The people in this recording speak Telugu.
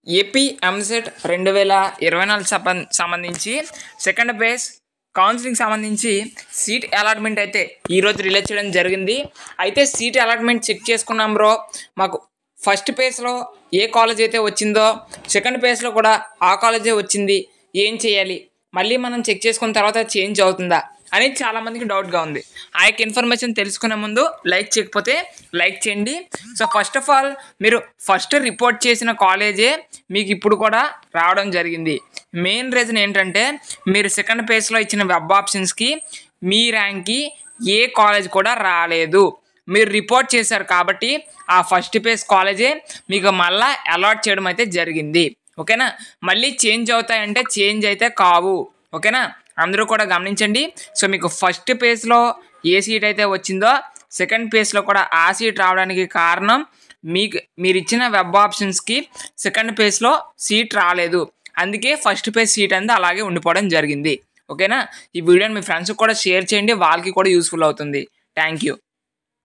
ఏపీ ఎంసెట్ 2024 సంబంధించి సెకండ్ ఫేజ్ కౌన్సిలింగ్ సంబంధించి సీట్ అలాట్మెంట్ అయితే ఈరోజు రిలీజ్ చేయడం జరిగింది. అయితే సీట్ అలాట్మెంట్ చెక్ చేసుకున్నాం బ్రో. మాకు ఫస్ట్ ఫేజ్లో ఏ కాలేజ్ అయితే వచ్చిందో సెకండ్ ఫేజ్లో కూడా ఆ కాలేజే వచ్చింది, ఏం చేయాలి, మళ్ళీ మనం చెక్ చేసుకున్న తర్వాత చేంజ్ అవుతుందా అనేది చాలామందికి డౌట్గా ఉంది. ఆ యొక్క ఇన్ఫర్మేషన్ తెలుసుకునే ముందు లైక్ చేయకపోతే లైక్ చేయండి. సో ఫస్ట్ ఆఫ్ ఆల్ మీరు ఫస్ట్ రిపోర్ట్ చేసిన కాలేజే మీకు ఇప్పుడు కూడా రావడం జరిగింది. మెయిన్ రీజన్ ఏంటంటే మీరు సెకండ్ ఫేజ్లో ఇచ్చిన వెబ్ ఆప్షన్స్కి మీ ర్యాంక్కి ఏ కాలేజ్ కూడా రాలేదు. మీరు రిపోర్ట్ చేశారు కాబట్టి ఆ ఫస్ట్ ఫేజ్ కాలేజే మీకు మళ్ళీ అలాట్ చేయడం అయితే జరిగింది. ఓకేనా, మళ్ళీ చేంజ్ అవుతాయంటే చేంజ్ అయితే కావు. ఓకేనా, అందరూ కూడా గమనించండి. సో మీకు ఫస్ట్ ఫేజ్లో ఏ సీట్ అయితే వచ్చిందో సెకండ్ ఫేజ్లో కూడా ఆ సీట్ రావడానికి కారణం మీరు ఇచ్చిన వెబ్ ఆప్షన్స్కి సెకండ్ ఫేజ్లో సీట్ రాలేదు. అందుకే ఫస్ట్ ఫేజ్ సీట్ అంతా అలాగే ఉండిపోవడం జరిగింది. ఓకేనా, ఈ వీడియోని మీ ఫ్రెండ్స్కి కూడా షేర్ చేయండి, వాళ్ళకి కూడా యూస్ఫుల్ అవుతుంది. Thank you.